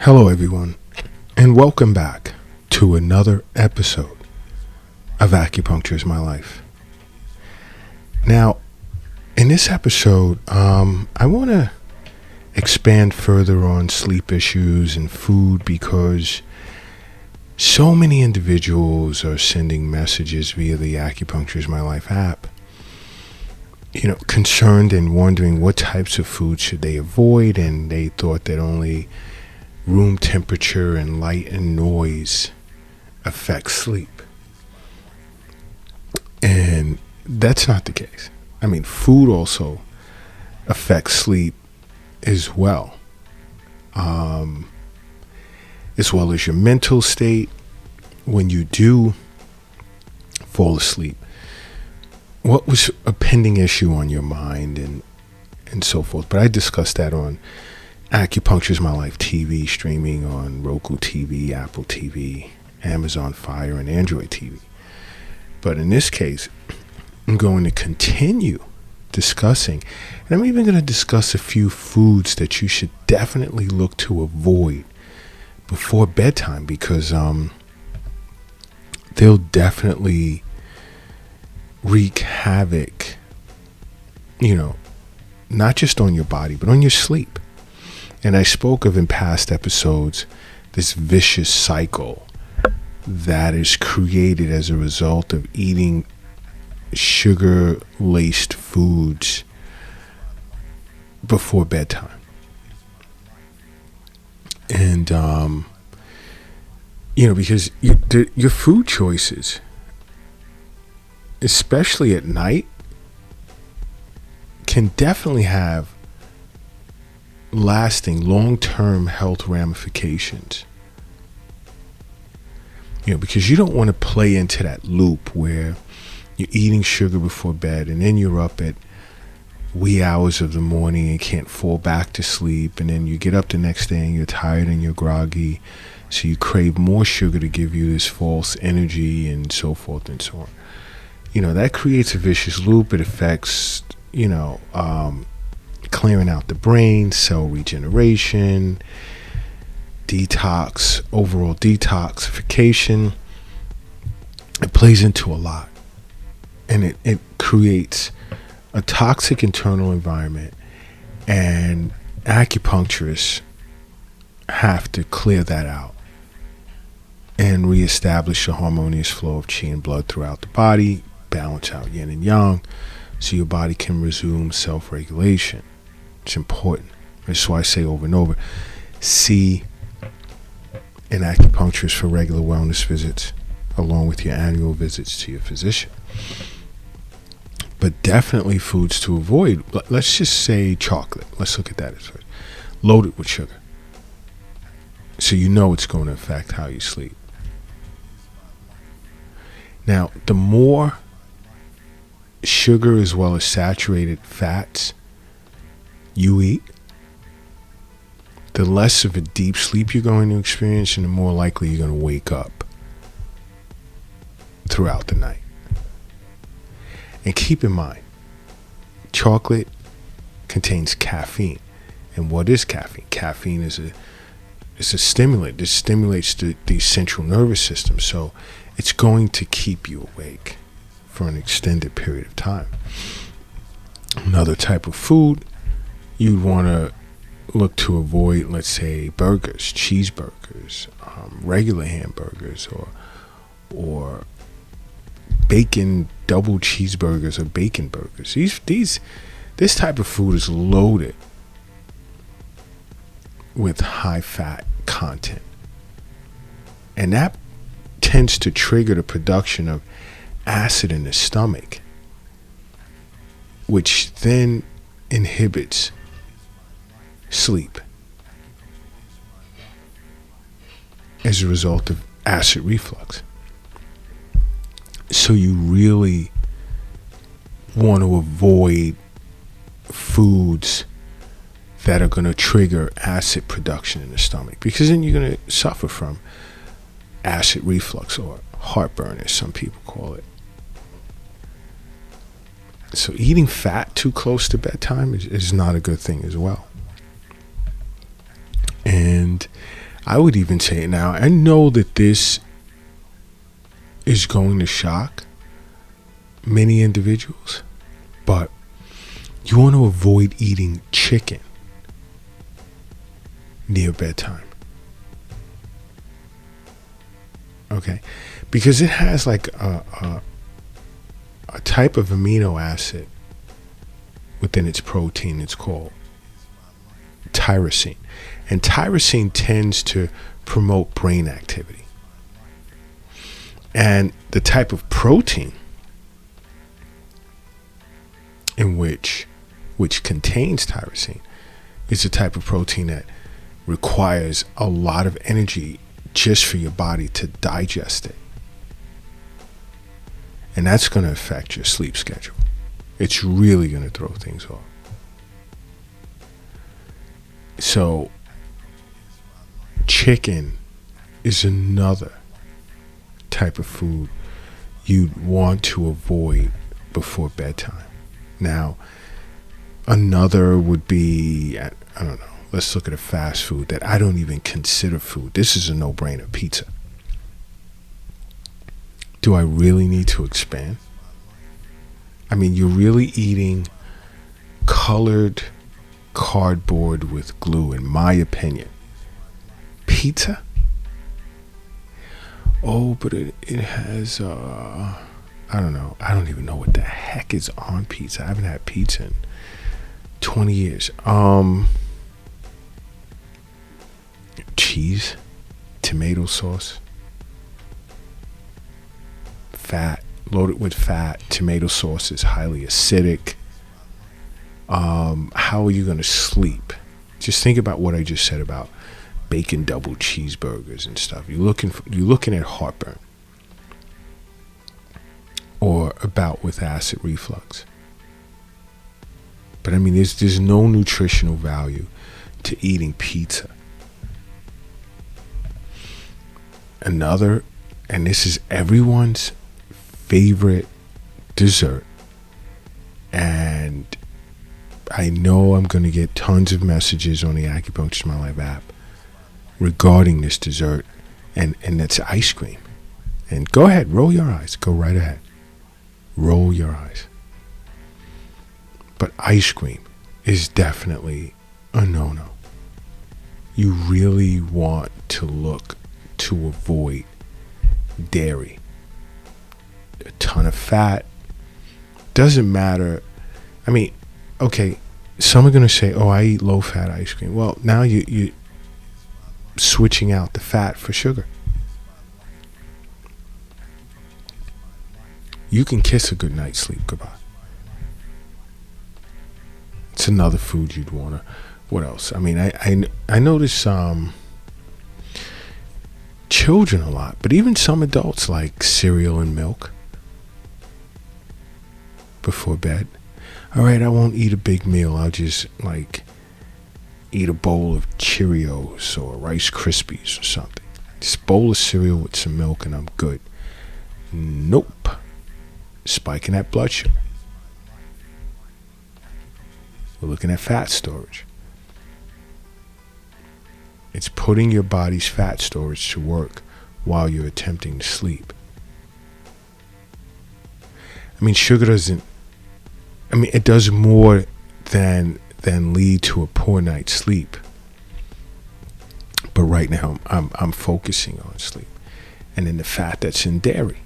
Hello, everyone, and welcome back to another episode of Acupuncture is My Life. Now, in this episode, I want to expand further on sleep issues and food because so many individuals are sending messages via the Acupuncture is My Life app, concerned and wondering what types of food should they avoid, and they thought that only room temperature and light and noise affect sleep. And that's not the case. I mean, food also affects sleep as well. As well as your mental state when you do fall asleep. What was a pending issue on your mind and so forth. But I discussed that on Acupuncture is My Life TV, streaming on Roku TV, Apple TV, Amazon Fire, and Android TV. But in this case, I'm going to continue discussing, and I'm even going to discuss a few foods that you should definitely look to avoid before bedtime because they'll definitely wreak havoc, not just on your body, but on your sleep. And I spoke of in past episodes this vicious cycle that is created as a result of eating sugar-laced foods before bedtime. And, because your food choices, especially at night, can definitely have lasting long-term health ramifications. Because you don't want to play into that loop where you're eating sugar before bed and then you're up at wee hours of the morning and can't fall back to sleep, and then you get up the next day and you're tired and you're groggy, so you crave more sugar to give you this false energy and so forth and so on. That creates a vicious loop. It affects clearing out the brain, cell regeneration, detox, overall detoxification. It plays into a lot, and it creates a toxic internal environment, and acupuncturists have to clear that out and reestablish a harmonious flow of qi and blood throughout the body, balance out yin and yang, so your body can resume self-regulation. It's important. That's why I say over and over, see an acupuncturist for regular wellness visits, along with your annual visits to your physician. But definitely foods to avoid. Let's just say chocolate. Let's look at that as first. Loaded with sugar. So it's going to affect how you sleep. Now, the more sugar as well as saturated fats you eat, the less of a deep sleep you're going to experience, and the more likely you're going to wake up throughout the night. And keep in mind, chocolate contains caffeine. And what is caffeine? Caffeine is a stimulant. It stimulates the central nervous system, so it's going to keep you awake for an extended period of time. Another type of food you'd want to look to avoid, let's say burgers, cheeseburgers, regular hamburgers, or bacon double cheeseburgers or bacon burgers. This type of food is loaded with high fat content, and that tends to trigger the production of acid in the stomach, which then inhibits sleep as a result of acid reflux. So you really want to avoid foods that are going to trigger acid production in the stomach, because then you're going to suffer from acid reflux, or heartburn as some people call it. So eating fat too close to bedtime is not a good thing as well. And I would even say it now. I know that this is going to shock many individuals, but you want to avoid eating chicken near bedtime. Okay? Because it has like a type of amino acid within its protein. It's called tyrosine. And tyrosine tends to promote brain activity. And the type of protein in which contains tyrosine is a type of protein that requires a lot of energy just for your body to digest it. And that's going to affect your sleep schedule. It's really going to throw things off. So, chicken is another type of food you'd want to avoid before bedtime. Now, another would be, I don't know, let's look at a fast food that I don't even consider food. This is a no-brainer, pizza. Do I really need to expand? I mean, you're really eating colored cardboard with glue, in my opinion. Pizza? Oh, but it has, I don't know. I don't even know what the heck is on pizza. I haven't had pizza in 20 years. Cheese, tomato sauce, fat, loaded with fat. Tomato sauce is highly acidic. How are you going to sleep? Just think about what I just said about bacon double cheeseburgers and stuff. You're looking at heartburn or a bout with acid reflux. But I mean, there's no nutritional value to eating pizza. Another, and this is everyone's favorite dessert, and I know I'm going to get tons of messages on the Acupuncture My Life app regarding this dessert, and that's ice cream. And go ahead, roll your eyes. Go right ahead. Roll your eyes. But ice cream is definitely a no-no. You really want to look to avoid dairy. A ton of fat. Doesn't matter. I mean, okay, some are going to say, oh, I eat low-fat ice cream. Well, now you're switching out the fat for sugar. You can kiss a good night's sleep goodbye. It's another food you'd want to. What else? I mean, I notice children a lot, but even some adults like cereal and milk before bed. All right, I won't eat a big meal. I'll just like eat a bowl of Cheerios or Rice Krispies or something. Just a bowl of cereal with some milk and I'm good. Nope. Spiking that blood sugar. We're looking at fat storage. It's putting your body's fat storage to work while you're attempting to sleep. I mean, sugar doesn't. I mean, it does more than lead to a poor night's sleep. But right now, I'm focusing on sleep, and then the fat that's in dairy,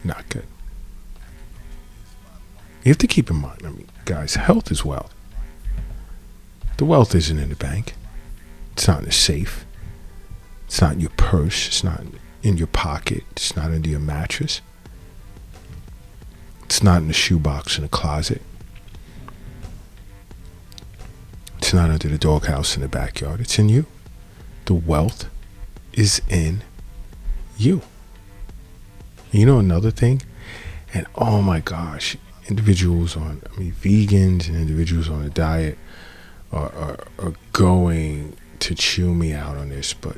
not good. You have to keep in mind, I mean, guys, health is wealth. The wealth isn't in the bank. It's not in the safe. It's not in your purse. It's not in your pocket. It's not under your mattress. It's not in the shoebox in the closet. It's not under the doghouse in the backyard. It's in you. The wealth is in you. You know another thing? And oh my gosh, vegans and individuals on a diet are going to chew me out on this, but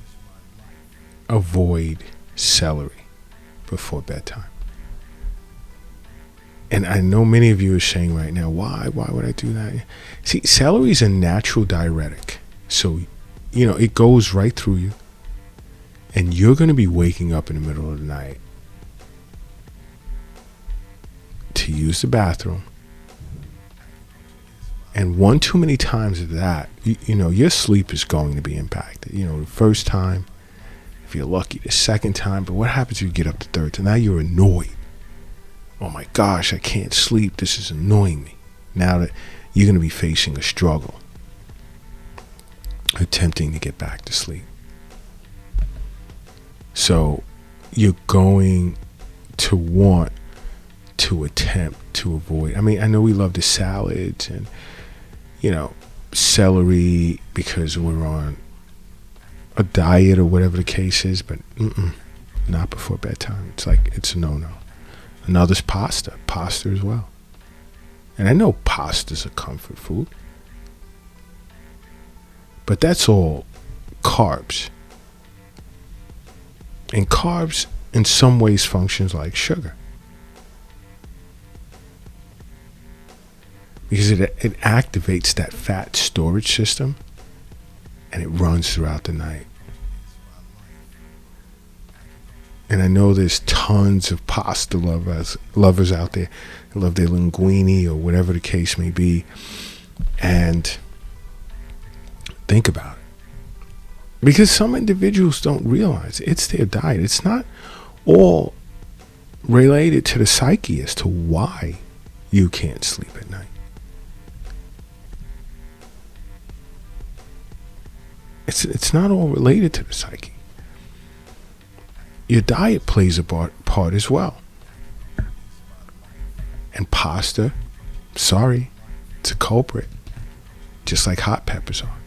avoid celery before bedtime. And I know many of you are saying right now, why would I do that? See, celery is a natural diuretic. So it goes right through you. And you're going to be waking up in the middle of the night to use the bathroom. And one too many times of that, your sleep is going to be impacted. The first time, if you're lucky, the second time. But what happens if you get up the third time? Now you're annoyed. Oh my gosh, I can't sleep. This is annoying me. Now that you're going to be facing a struggle, attempting to get back to sleep. So you're going to want to attempt to avoid. I mean, I know we love the salads and, celery because we're on a diet or whatever the case is, but not before bedtime. It's a no-no. Another's pasta as well. And I know pasta's a comfort food, but that's all carbs. And carbs in some ways functions like sugar. Because it activates that fat storage system and it runs throughout the night. And I know there's tons of pasta lovers out there who love their linguine or whatever the case may be. And think about it. Because some individuals don't realize it's their diet. It's not all related to the psyche as to why you can't sleep at night. It's not all related to the psyche. Your diet plays a part as well. And pasta, sorry, it's a culprit. Just like hot peppers are.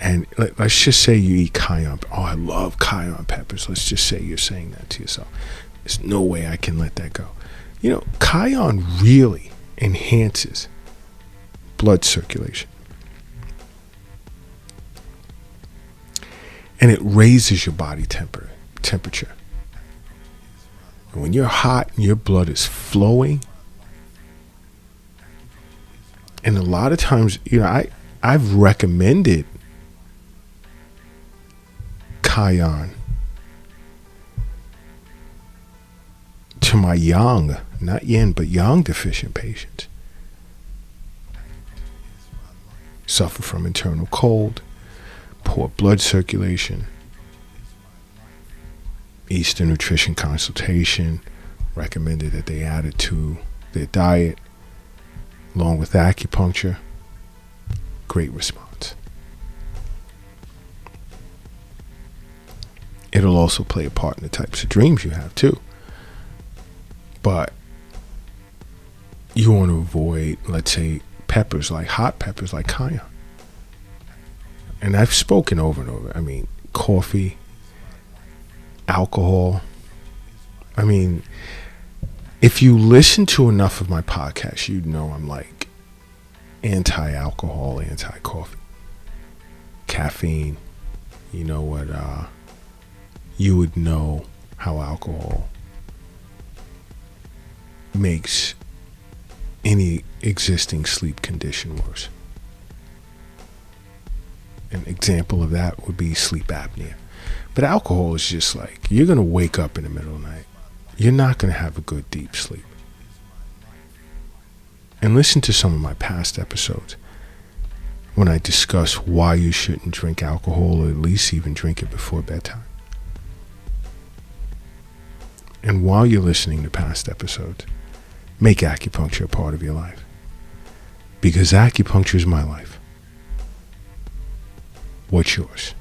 And let's just say you eat cayenne. Oh, I love cayenne peppers. Let's just say you're saying that to yourself. There's no way I can let that go. Cayenne really enhances blood circulation. And it raises your body temperature. And when you're hot and your blood is flowing, and a lot of times, I've recommended cayenne to my yang, not yin, but yang deficient patients. Suffer from internal cold, poor blood circulation. Eastern Nutrition Consultation recommended that they add it to their diet along with acupuncture. Great response. It'll also play a part in the types of dreams you have too. But you want to avoid, let's say, peppers like hot peppers like cayenne. And I've spoken over and over. I mean, coffee, alcohol. I mean, if you listen to enough of my podcasts, you'd know I'm like anti-alcohol, anti-coffee. Caffeine, you know what, you would know how alcohol makes any existing sleep condition worse. An example of that would be sleep apnea. But alcohol is just like, you're going to wake up in the middle of the night. You're not going to have a good deep sleep. And listen to some of my past episodes when I discuss why you shouldn't drink alcohol, or at least even drink it before bedtime. And while you're listening to past episodes, make acupuncture a part of your life. Because acupuncture is my life. What's yours?